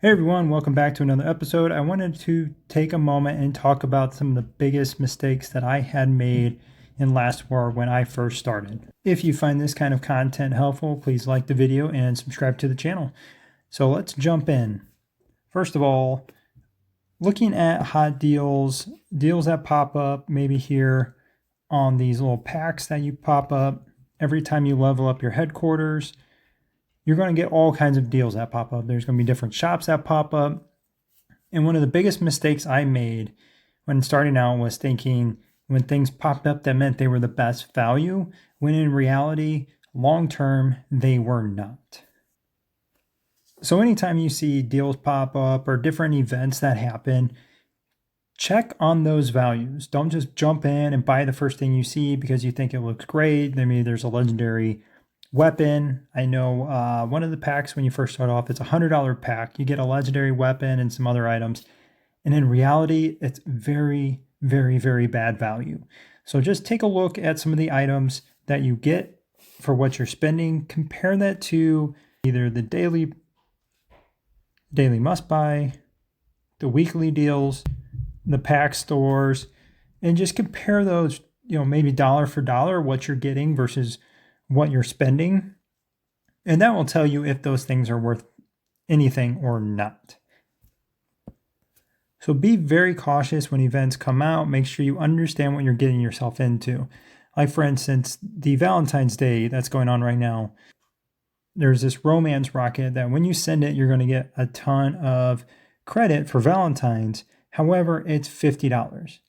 Hey everyone, welcome back to another episode. I wanted to take a moment and talk about some of the biggest mistakes that I had made in Last War when I first started. If you find this kind of content helpful, please like the video and subscribe to the channel. So let's jump in. First of all, looking at hot deals that pop up maybe here on these little packs that you pop up every time you level up your headquarters. You're going to get all kinds of deals that pop up. There's going to be different shops that pop up. And one of the biggest mistakes I made when starting out was thinking when things popped up that meant they were the best value, when in reality, long term, they were not. So anytime you see deals pop up or different events that happen, check on those values. Don't just jump in and buy the first thing you see because you think it looks great. Maybe there's a legendary weapon. I know one of the packs when you first start off, it's a $100 pack. You get a legendary weapon and some other items. And in reality, it's very, very, very bad value. So just take a look at some of the items that you get for what you're spending. Compare that to either the daily must buy, the weekly deals, the pack stores, and just compare those, maybe dollar for dollar, what you're getting versus what you're spending, and that will tell you if those things are worth anything or not. So be very cautious when events come out. Make sure you understand what you're getting yourself into. Like for instance, the Valentine's Day that's going on right now, there's this romance rocket that when you send it, you're going to get a ton of credit for Valentine's. However, it's $50.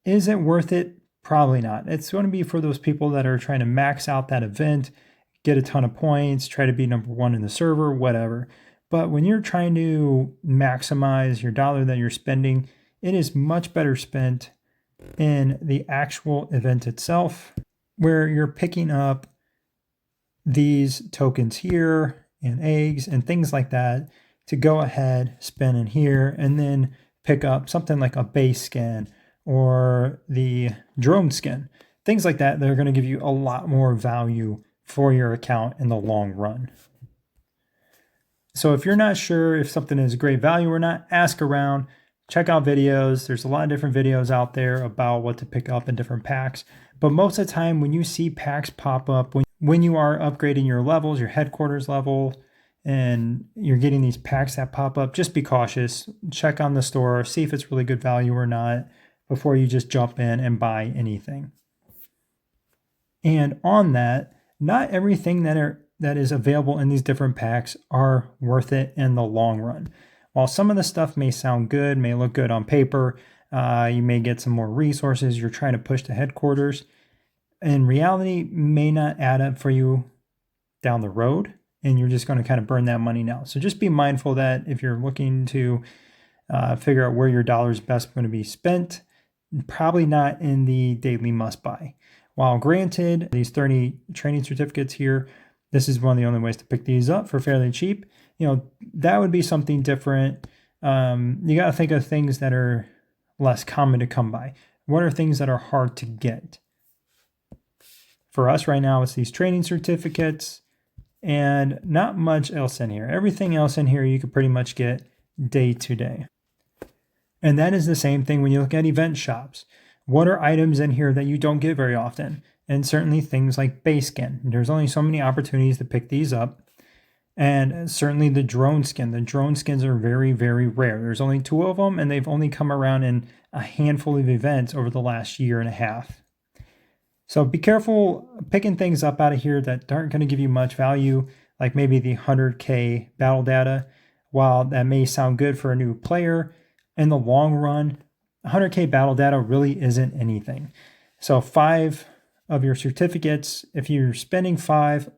Is it worth it? Probably not. It's going to be for those people that are trying to max out that event, get a ton of points, try to be number one in the server, whatever. But when you're trying to maximize your dollar that you're spending, it is much better spent in the actual event itself, where you're picking up these tokens here and eggs and things like that to go ahead, spend in here, and then pick up something like a base skin or the drone skin, things like that. They're going to give you a lot more value for your account in the long run. So if you're not sure if something is great value or not, ask around, check out videos. There's a lot of different videos out there about what to pick up in different packs. But most of the time when you see packs pop up, when you are upgrading your levels, your headquarters level, and you're getting these packs that pop up, just be cautious. Check on the store, see if it's really good value or not, before you just jump in and buy anything. And on that, not everything that is available in these different packs are worth it in the long run. While some of the stuff may sound good, may look good on paper, you may get some more resources you're trying to push to headquarters, in reality may not add up for you down the road, and you're just going to kind of burn that money now. So just be mindful that if you're looking to figure out where your dollar is best going to be spent, probably not in the daily must buy. While granted, these 30 training certificates here, this is one of the only ways to pick these up for fairly cheap. That would be something different. You got to think of things that are less common to come by. What are things that are hard to get? For us right now, it's these training certificates and not much else in here. Everything else in here you could pretty much get day to day. And that is the same thing when you look at event shops. What are items in here that you don't get very often? And certainly things like base skin. There's only so many opportunities to pick these up. And certainly the drone skin. The drone skins are very, very rare. There's only 2 of them, and they've only come around in a handful of events over the last year and a half. So be careful picking things up out of here that aren't going to give you much value, like maybe the 100K battle data. While that may sound good for a new player, in the long run, 100K battle data really isn't anything. So 5 of your certificates, if you're spending 5,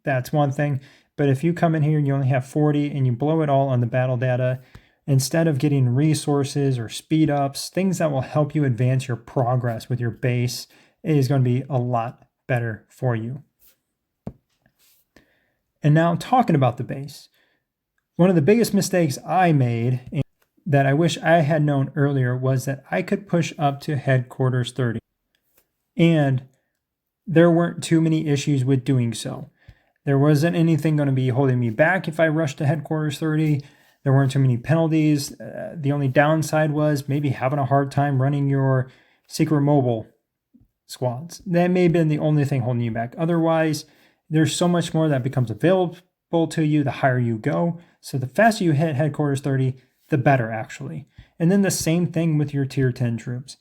that's one thing. But if you come in here and you only have 40 and you blow it all on the battle data, instead of getting resources or speed ups, things that will help you advance your progress with your base, it is going to be a lot better for you. And now talking about the base, one of the biggest mistakes I made that I wish I had known earlier was that I could push up to headquarters 30. And there weren't too many issues with doing so. There wasn't anything going to be holding me back if I rushed to headquarters 30. There weren't too many penalties. The only downside was maybe having a hard time running your secret mobile squads. That may have been the only thing holding you back. Otherwise, there's so much more that becomes available to you the higher you go. So the faster you hit headquarters 30, the better actually. And then the same thing with your tier 10 troops.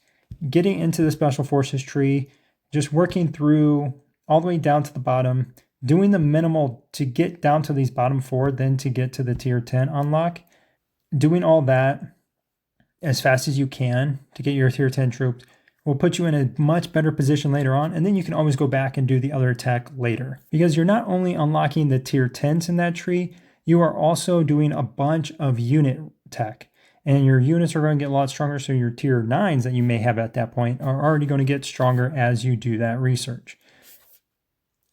Getting into the special forces tree, just working through all the way down to the bottom, doing the minimal to get down to these bottom 4, then to get to the tier 10 unlock. Doing all that as fast as you can to get your tier 10 troops will put you in a much better position later on. And then you can always go back and do the other tech later. Because you're not only unlocking the tier 10s in that tree, you are also doing a bunch of unit tech. And your units are going to get a lot stronger. So your tier 9s that you may have at that point are already going to get stronger as you do that research.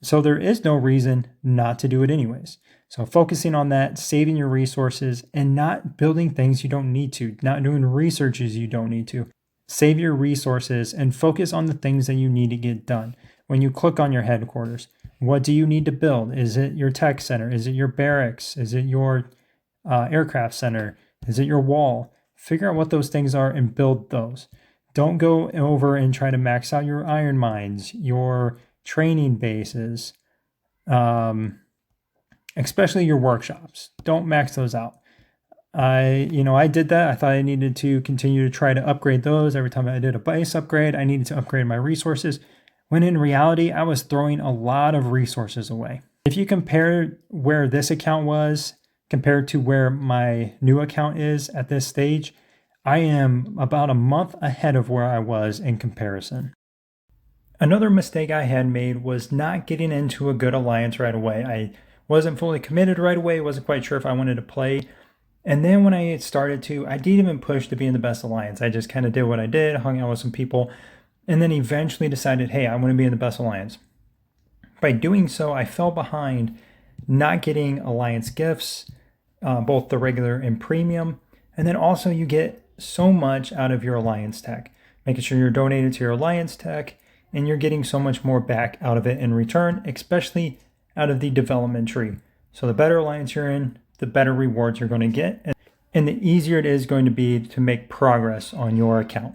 So there is no reason not to do it anyways. So focusing on that, saving your resources, and not building things you don't need to, not doing researches you don't need to. Save your resources and focus on the things that you need to get done. When you click on your headquarters, what do you need to build? Is it your tech center? Is it your barracks? Is it your aircraft center? Is it your wall? Figure out what those things are and build those. Don't go over and try to max out your iron mines, your training bases, especially your workshops. Don't max those out. I did that. I thought I needed to continue to try to upgrade those. Every time I did a base upgrade, I needed to upgrade my resources, when in reality, I was throwing a lot of resources away. If you compare where this account was compared to where my new account is at this stage, I am about a month ahead of where I was in comparison. Another mistake I had made was not getting into a good alliance right away. I wasn't fully committed right away, wasn't quite sure if I wanted to play. And then when I started to, I didn't even push to be in the best alliance. I just kind of did what I did, hung out with some people, and then eventually decided, hey, I want to be in the best alliance. By doing so, I fell behind not getting alliance gifts, both the regular and premium. And then also you get so much out of your alliance tech, making sure you're donated to your alliance tech, and you're getting so much more back out of it in return, especially out of the development tree. So the better alliance you're in, the better rewards you're going to get, and the easier it is going to be to make progress on your account.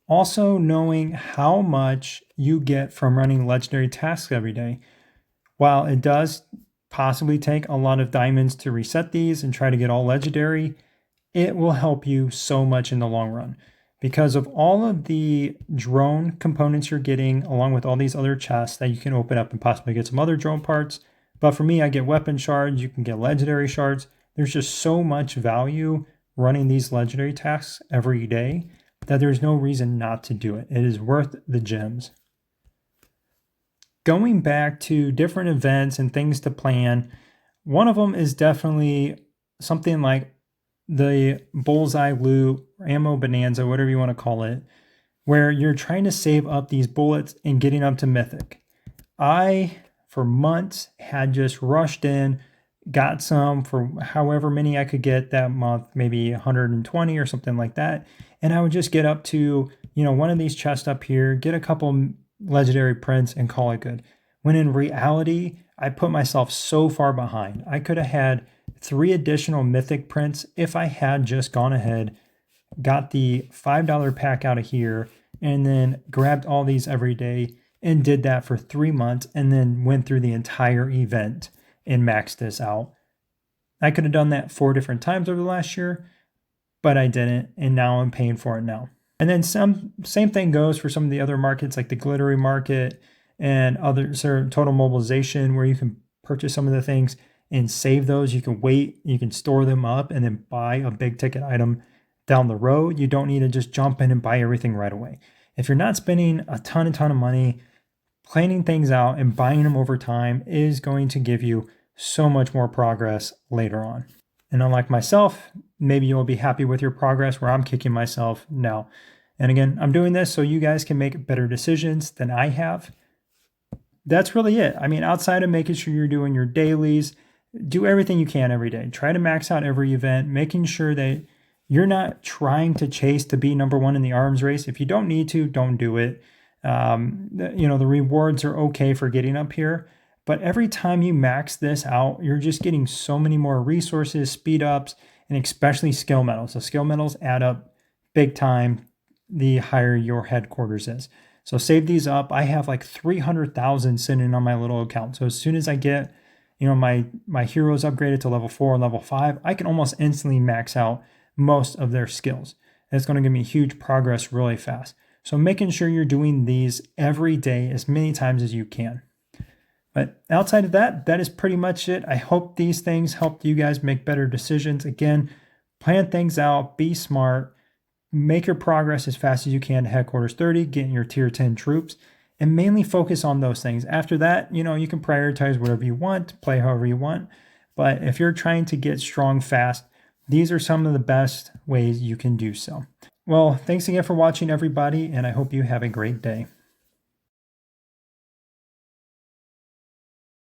Also, knowing how much you get from running legendary tasks every day. While it does possibly take a lot of diamonds to reset these and try to get all legendary, it will help you so much in the long run. Because of all of the drone components you're getting, along with all these other chests that you can open up and possibly get some other drone parts. But for me, I get weapon shards, you can get legendary shards. There's just so much value running these legendary tasks every day that there's no reason not to do it. It is worth the gems. Going back to different events and things to plan, one of them is definitely something like the bullseye loot, ammo bonanza, whatever you want to call it, where you're trying to save up these bullets and getting up to mythic. I, for months, had just rushed in, got some for however many I could get that month, maybe 120 or something like that. And I would just get up to, one of these chests up here, get a couple legendary prints and call it good. When in reality, I put myself so far behind. I could have had 3 additional mythic prints if I had just gone ahead, got the $5 pack out of here, and then grabbed all these every day and did that for 3 months and then went through the entire event and maxed this out. I could have done that 4 different times over the last year, but I didn't, and now I'm paying for it now. And then same thing goes for some of the other markets like the glittery market and other total mobilization, where you can purchase some of the things and save those. You can wait, you can store them up and then buy a big ticket item down the road. You don't need to just jump in and buy everything right away. If you're not spending a ton of money, planning things out and buying them over time is going to give you so much more progress later on. And unlike myself, maybe you'll be happy with your progress where I'm kicking myself now. And again, I'm doing this so you guys can make better decisions than I have. That's really it. I mean, outside of making sure you're doing your dailies, do everything you can every day. Try to max out every event, making sure that you're not trying to chase to be number 1 in the arms race. If you don't need to, don't do it. The rewards are okay for getting up here, But every time you max this out, you're just getting so many more resources, speed ups, and especially skill medals. So skill medals add up big time the higher your headquarters is. So save these up. I have like 300,000 sitting on my little account. So as soon as I get, my heroes upgraded to level 4 and level 5, I can almost instantly max out most of their skills. And it's going to give me huge progress really fast. So making sure you're doing these every day as many times as you can. But outside of that, that is pretty much it. I hope these things helped you guys make better decisions. Again, plan things out, be smart, make your progress as fast as you can to headquarters 30, getting your tier 10 troops, and mainly focus on those things. After that, you can prioritize whatever you want, play however you want. But if you're trying to get strong fast, these are some of the best ways you can do so. Well, thanks again for watching, everybody, and I hope you have a great day.